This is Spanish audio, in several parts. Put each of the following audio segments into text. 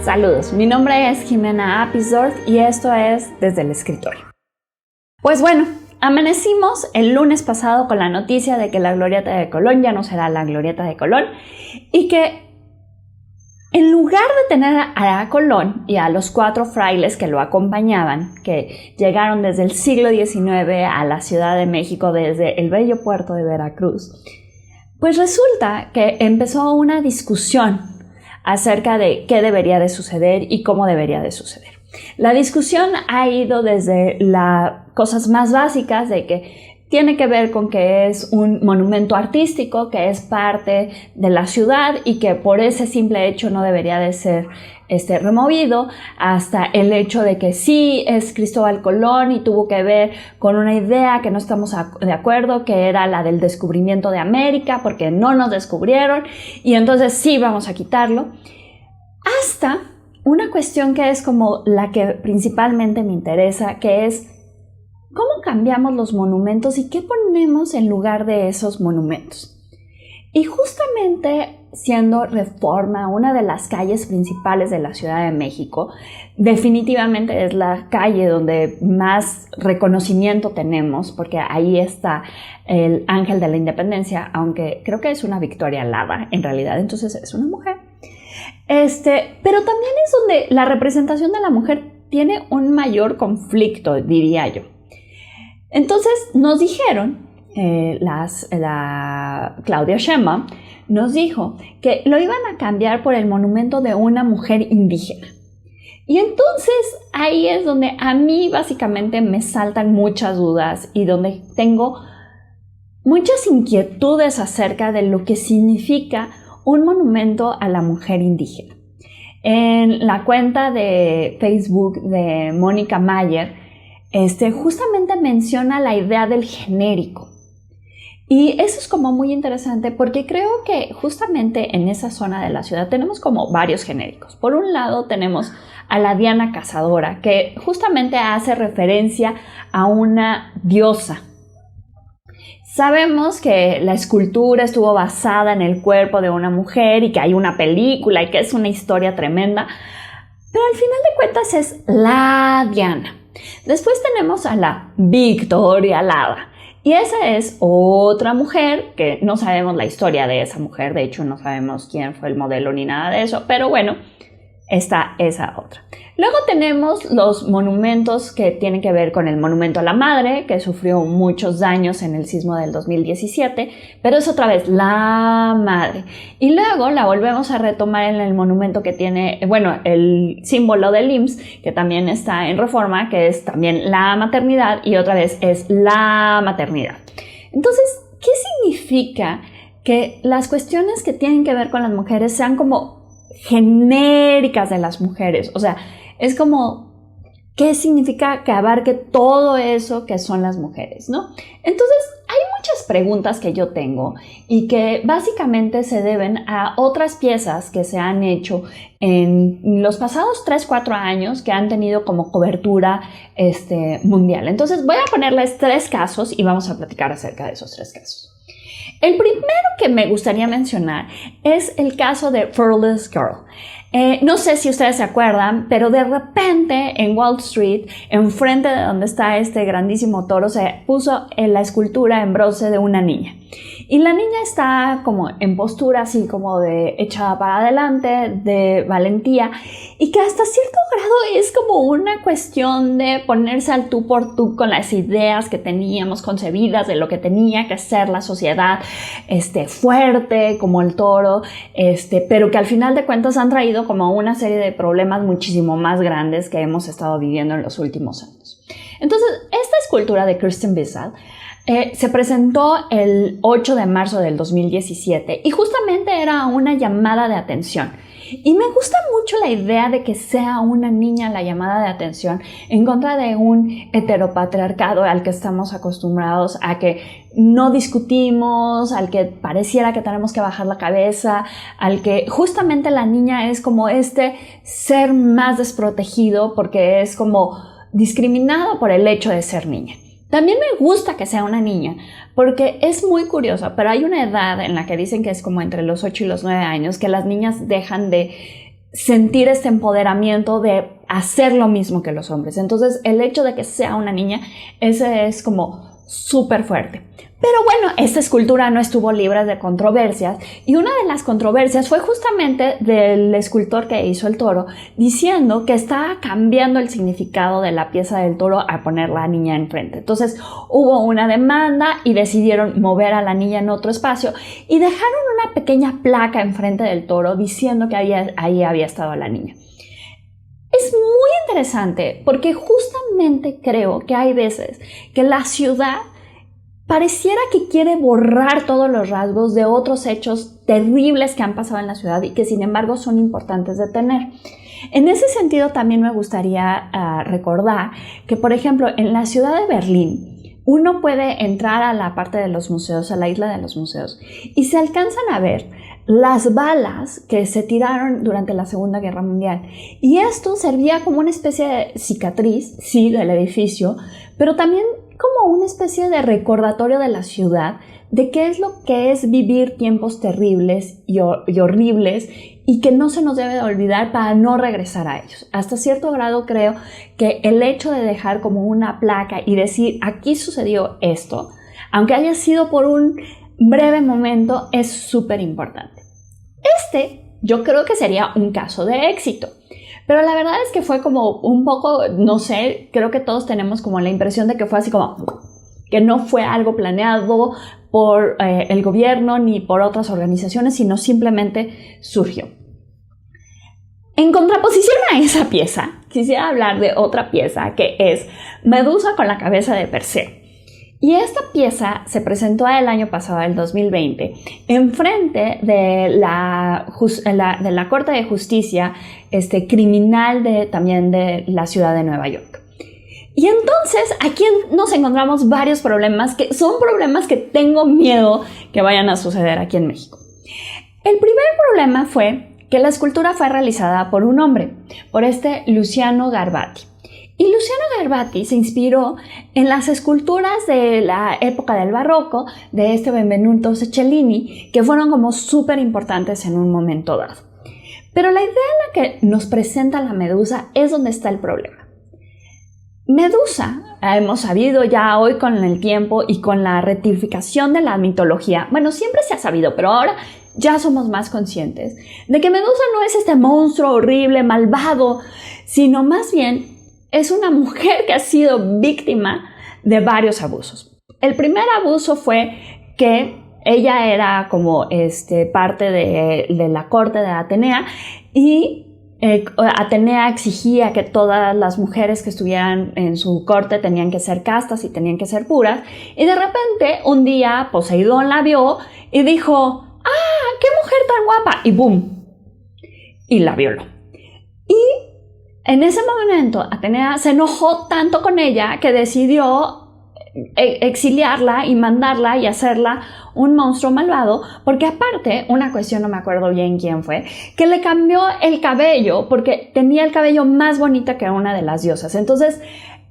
Saludos, mi nombre es Jimena Apisdorf y esto es Desde el Escritorio. Pues bueno, amanecimos el lunes pasado con la noticia de que la Glorieta de Colón ya no será la Glorieta de Colón y que en lugar de tener a Colón y a los 4 frailes que lo acompañaban, que llegaron desde el siglo XIX a la Ciudad de México desde el bello puerto de Veracruz, pues resulta que empezó una discusión acerca de qué debería de suceder y cómo debería de suceder. La discusión ha ido desde las cosas más básicas de que tiene que ver con que es un monumento artístico, que es parte de la ciudad y que por ese simple hecho no debería de ser removido, hasta el hecho de que sí es Cristóbal Colón y tuvo que ver con una idea que no estamos de acuerdo, que era la del descubrimiento de América, porque no nos descubrieron y entonces sí vamos a quitarlo, hasta una cuestión que es como la que principalmente me interesa, que es ¿cómo cambiamos los monumentos y qué ponemos en lugar de esos monumentos? Y justamente siendo Reforma una de las calles principales de la Ciudad de México, definitivamente es la calle donde más reconocimiento tenemos, porque ahí está el Ángel de la Independencia, aunque creo que es una Victoria alada en realidad, entonces es una mujer. Pero también es donde la representación de la mujer tiene un mayor conflicto, diría yo. Entonces nos dijeron, la Claudia Sheinbaum nos dijo que lo iban a cambiar por el monumento de una mujer indígena. Y entonces ahí es donde a mí básicamente me saltan muchas dudas y donde tengo muchas inquietudes acerca de lo que significa un monumento a la mujer indígena. En la cuenta de Facebook de Mónica Mayer, justamente menciona la idea del genérico. Y eso es como muy interesante porque creo que justamente en esa zona de la ciudad tenemos como varios genéricos. Por un lado tenemos a la Diana Cazadora, que justamente hace referencia a una diosa. Sabemos que la escultura estuvo basada en el cuerpo de una mujer y que hay una película y que es una historia tremenda, pero al final de cuentas es la Diana. Después tenemos a la Victoria alada y esa es otra mujer que no sabemos la historia de esa mujer, de hecho no sabemos quién fue el modelo ni nada de eso, pero bueno, está esa otra. Luego tenemos los monumentos que tienen que ver con el monumento a la madre, que sufrió muchos daños en el sismo del 2017, pero es otra vez la madre. Y luego la volvemos a retomar en el monumento que tiene, bueno, el símbolo del IMSS, que también está en Reforma, que es también la maternidad, y otra vez es la maternidad. Entonces, ¿qué significa que las cuestiones que tienen que ver con las mujeres sean como genéricas de las mujeres? O sea, es como, ¿qué significa que abarque todo eso que son las mujeres, no? Entonces, hay muchas preguntas que yo tengo y que básicamente se deben a otras piezas que se han hecho en los pasados 3-4 años que han tenido como cobertura mundial. Entonces, voy a ponerles 3 casos y vamos a platicar acerca de esos 3 casos. El primero que me gustaría mencionar es el caso de Fearless Girl. No sé si ustedes se acuerdan, pero de repente en Wall Street, enfrente de donde está este grandísimo toro, se puso la escultura en bronce de una niña. Y la niña está como en postura así como de echada para adelante, de valentía, y que hasta cierto grado es como una cuestión de ponerse al tú por tú con las ideas que teníamos concebidas de lo que tenía que ser la sociedad fuerte como el toro, pero que al final de cuentas han traído como una serie de problemas muchísimo más grandes que hemos estado viviendo en los últimos años. Entonces, esta escultura de Kirsten Bissell se presentó el 8 de marzo del 2017 y justamente era una llamada de atención. Y me gusta mucho la idea de que sea una niña la llamada de atención en contra de un heteropatriarcado al que estamos acostumbrados a que no discutimos, al que pareciera que tenemos que bajar la cabeza, al que justamente la niña es como ser más desprotegido porque es como discriminado por el hecho de ser niña. También me gusta que sea una niña, porque es muy curioso, pero hay una edad en la que dicen que es como entre los 8 y los 9 años, que las niñas dejan de sentir este empoderamiento de hacer lo mismo que los hombres. Entonces, el hecho de que sea una niña, ese es como súper fuerte. Pero bueno, esta escultura no estuvo libre de controversias, y una de las controversias fue justamente del escultor que hizo el toro, diciendo que estaba cambiando el significado de la pieza del toro a poner la niña enfrente. Entonces hubo una demanda y decidieron mover a la niña en otro espacio y dejaron una pequeña placa enfrente del toro diciendo que ahí había estado la niña. Es muy interesante porque justamente creo que hay veces que la ciudad pareciera que quiere borrar todos los rasgos de otros hechos terribles que han pasado en la ciudad y que sin embargo son importantes de tener. En ese sentido también me gustaría recordar que, por ejemplo, en la ciudad de Berlín uno puede entrar a la parte de los museos, a la isla de los museos, y se alcanzan a ver las balas que se tiraron durante la Segunda Guerra Mundial. Y esto servía como una especie de cicatriz, sí, del edificio, pero también como una especie de recordatorio de la ciudad de qué es lo que es vivir tiempos terribles y horribles y que no se nos debe de olvidar para no regresar a ellos. Hasta cierto grado creo que el hecho de dejar como una placa y decir aquí sucedió esto, aunque haya sido por un breve momento, es súper importante. Yo creo que sería un caso de éxito. Pero la verdad es que fue como un poco, no sé, creo que todos tenemos como la impresión de que fue así como, que no fue algo planeado por el gobierno ni por otras organizaciones, sino simplemente surgió. En contraposición a esa pieza, quisiera hablar de otra pieza que es Medusa con la cabeza de Perseo. Y esta pieza se presentó el año pasado, el 2020, enfrente de la Corte de Justicia criminal también de la ciudad de Nueva York. Y entonces aquí nos encontramos varios problemas que son problemas que tengo miedo que vayan a suceder aquí en México. El primer problema fue que la escultura fue realizada por un hombre, por Luciano Garbati. Y Luciano Garbati se inspiró en las esculturas de la época del barroco de Benvenuto Cellini, que fueron como súper importantes en un momento dado. Pero la idea en la que nos presenta la Medusa es donde está el problema. Medusa, hemos sabido ya hoy con el tiempo y con la rectificación de la mitología, bueno, siempre se ha sabido, pero ahora ya somos más conscientes de que Medusa no es este monstruo horrible, malvado, sino más bien es una mujer que ha sido víctima de varios abusos. El primer abuso fue que ella era como parte de la corte de Atenea y Atenea exigía que todas las mujeres que estuvieran en su corte tenían que ser castas y tenían que ser puras, y de repente un día Poseidón la vio y dijo, ¡ah, qué mujer tan guapa! Y ¡boom! Y la violó. Y en ese momento Atenea se enojó tanto con ella que decidió exiliarla y mandarla y hacerla un monstruo malvado, porque aparte, una cuestión, no me acuerdo bien quién fue, que le cambió el cabello porque tenía el cabello más bonito que una de las diosas. Entonces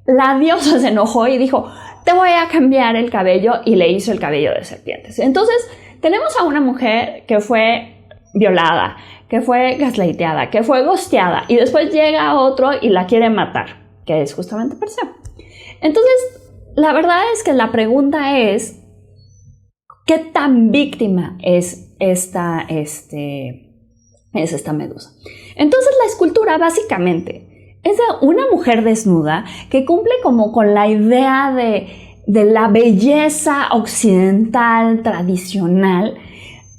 la diosa se enojó y dijo, te voy a cambiar el cabello, y le hizo el cabello de serpientes. Entonces tenemos a una mujer que fue violada, que fue gaslighteada, que fue ghosteada, y después llega otro y la quiere matar, que es justamente Perseo. Entonces la verdad es que la pregunta es, ¿qué tan víctima es esta Medusa? Entonces la escultura básicamente es de una mujer desnuda que cumple como con la idea de la belleza occidental tradicional,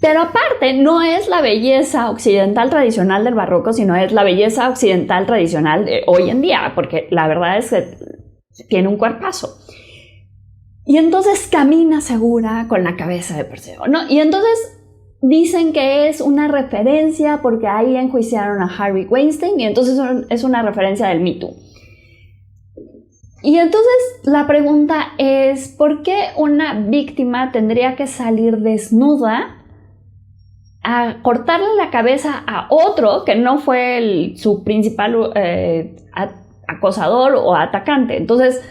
pero aparte no es la belleza occidental tradicional del barroco, sino es la belleza occidental tradicional de hoy en día, porque la verdad es que tiene un cuerpazo. Y entonces camina segura con la cabeza de Perseo, ¿no? Y entonces dicen que es una referencia porque ahí enjuiciaron a Harvey Weinstein, y entonces es una referencia del Me Too. Y entonces la pregunta es, ¿por qué una víctima tendría que salir desnuda a cortarle la cabeza a otro que no fue su principal acosador o atacante? Entonces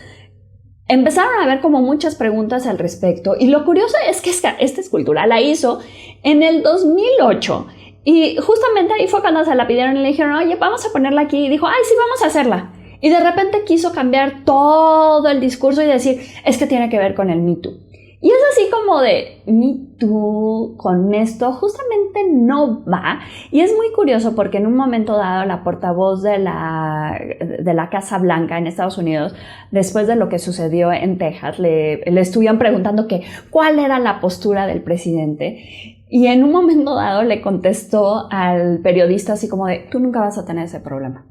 empezaron a haber como muchas preguntas al respecto, y lo curioso es que esta escultura la hizo en el 2008 Y justamente ahí fue cuando se la pidieron y le dijeron, oye, vamos a ponerla aquí. Y dijo, ay, sí, vamos a hacerla. Y de repente quiso cambiar todo el discurso y decir, es que tiene que ver con el Me Too. Y es así como de, Me Too con esto justamente no va. Y es muy curioso porque en un momento dado la portavoz de la Casa Blanca en Estados Unidos, después de lo que sucedió en Texas, le estuvieron preguntando que cuál era la postura del presidente. Y en un momento dado le contestó al periodista así como de, tú nunca vas a tener ese problema.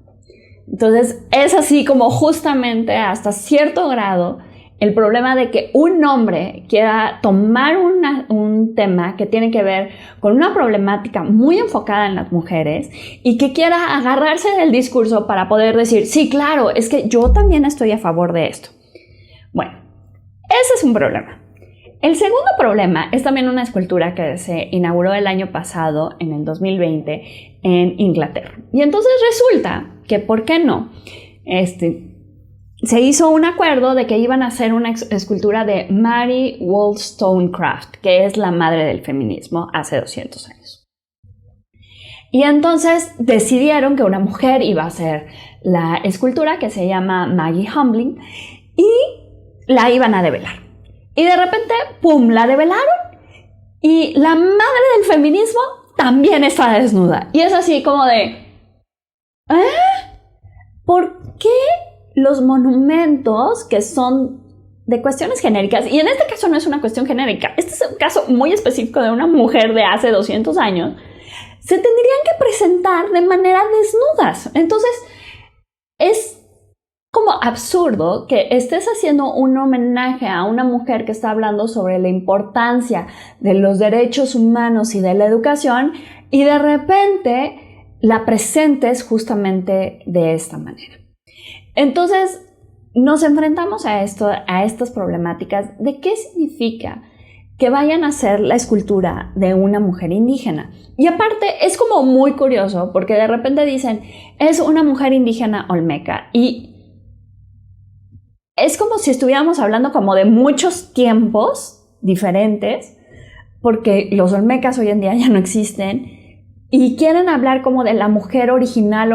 Entonces es así como justamente hasta cierto grado el problema de que un hombre quiera tomar un tema que tiene que ver con una problemática muy enfocada en las mujeres y que quiera agarrarse del discurso para poder decir, sí, claro, es que yo también estoy a favor de esto. Bueno, ese es un problema. El segundo problema es también una escultura que se inauguró el año pasado, en el 2020, en Inglaterra. Y entonces resulta que, ¿por qué no? Se hizo un acuerdo de que iban a hacer una escultura de Mary Wollstonecraft, que es la madre del feminismo hace 200 años. Y entonces decidieron que una mujer iba a hacer la escultura, que se llama Maggie Humling, y la iban a develar. Y de repente, ¡pum!, la develaron y la madre del feminismo también está desnuda. Y es así como de, ¿por qué los monumentos que son de cuestiones genéricas, y en este caso no es una cuestión genérica, este es un caso muy específico de una mujer de hace 200 años, se tendrían que presentar de manera desnudas? Entonces, es como absurdo que estés haciendo un homenaje a una mujer que está hablando sobre la importancia de los derechos humanos y de la educación y de repente la presentes justamente de esta manera. Entonces nos enfrentamos a estas problemáticas de qué significa que vayan a hacer la escultura de una mujer indígena. Y aparte es como muy curioso porque de repente dicen, es una mujer indígena olmeca, y es como si estuviéramos hablando como de muchos tiempos diferentes, porque los olmecas hoy en día ya no existen, y quieren hablar como de la mujer original,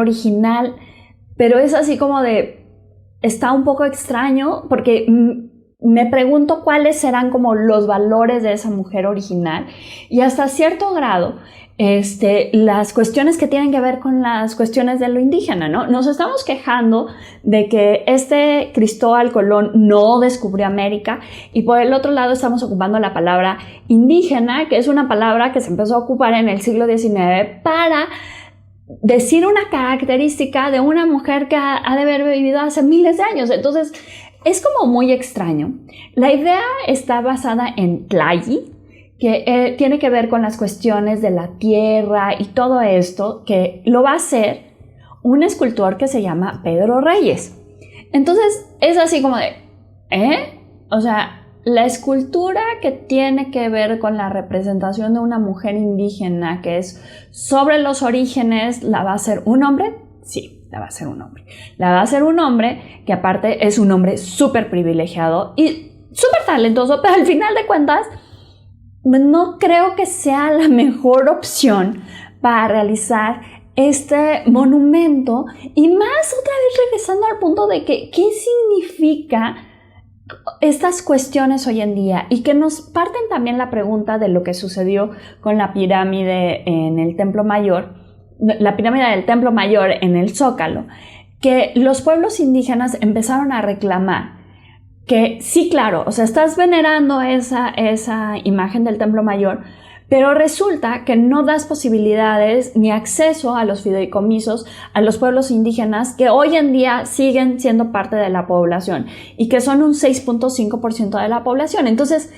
pero es así como de, está un poco extraño, porque me pregunto cuáles serán como los valores de esa mujer original, y hasta cierto grado, las cuestiones que tienen que ver con las cuestiones de lo indígena, ¿no? Nos estamos quejando de que Cristóbal Colón no descubrió América, y por el otro lado estamos ocupando la palabra indígena, que es una palabra que se empezó a ocupar en el siglo XIX para decir una característica de una mujer que ha de haber vivido hace miles de años. Entonces, es como muy extraño. La idea está basada en Tlayi, que tiene que ver con las cuestiones de la tierra y todo esto, que lo va a hacer un escultor que se llama Pedro Reyes. Entonces es así como de, O sea, la escultura que tiene que ver con la representación de una mujer indígena, que es sobre los orígenes, ¿la va a hacer un hombre? Sí, la va a hacer un hombre. La va a hacer un hombre que aparte es un hombre súper privilegiado y súper talentoso, pero al final de cuentas no creo que sea la mejor opción para realizar este monumento, y más otra vez regresando al punto de que qué significa estas cuestiones hoy en día, y que nos parten también la pregunta de lo que sucedió con la pirámide en el Templo Mayor, la pirámide del Templo Mayor en el Zócalo, que los pueblos indígenas empezaron a reclamar que sí, claro, o sea, estás venerando esa imagen del Templo Mayor, pero resulta que no das posibilidades ni acceso a los fideicomisos a los pueblos indígenas que hoy en día siguen siendo parte de la población y que son un 6.5% de la población. Entonces,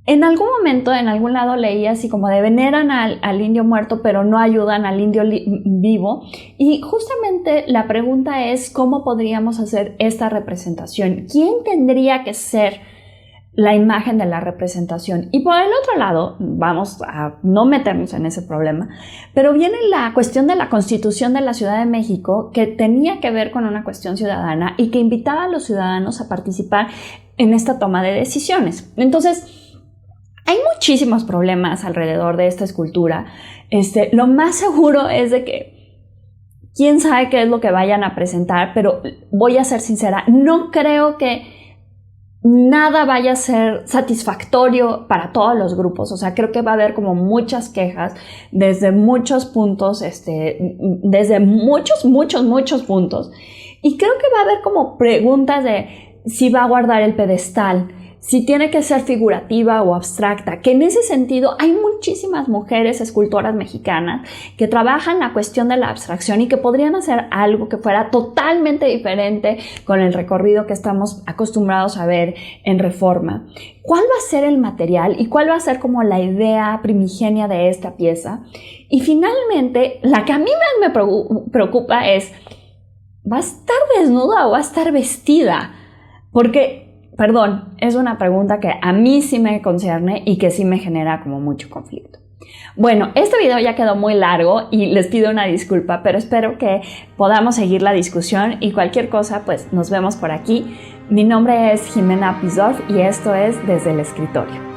en algún momento, en algún lado leí así como de veneran al indio muerto, pero no ayudan al indio vivo. Y justamente la pregunta es cómo podríamos hacer esta representación. ¿Quién tendría que ser la imagen de la representación? Y por el otro lado, vamos a no meternos en ese problema, pero viene la cuestión de la Constitución de la Ciudad de México, que tenía que ver con una cuestión ciudadana y que invitaba a los ciudadanos a participar en esta toma de decisiones. Entonces, Hay muchísimos problemas alrededor de esta escultura. Lo más seguro es de que quién sabe qué es lo que vayan a presentar, pero voy a ser sincera, no creo que nada vaya a ser satisfactorio para todos los grupos. O sea, creo que va a haber como muchas quejas desde muchos puntos, desde muchos puntos. Y creo que va a haber como preguntas de si va a guardar el pedestal, si tiene que ser figurativa o abstracta, que en ese sentido hay muchísimas mujeres escultoras mexicanas que trabajan la cuestión de la abstracción y que podrían hacer algo que fuera totalmente diferente con el recorrido que estamos acostumbrados a ver en Reforma. ¿Cuál va a ser el material y cuál va a ser como la idea primigenia de esta pieza? Y finalmente, la que a mí más me preocupa es, ¿va a estar desnuda o va a estar vestida? Porque perdón, es una pregunta que a mí sí me concierne y que sí me genera como mucho conflicto. Bueno, este video ya quedó muy largo y les pido una disculpa, pero espero que podamos seguir la discusión y cualquier cosa, pues nos vemos por aquí. Mi nombre es Jimena Pizorf y esto es Desde el Escritorio.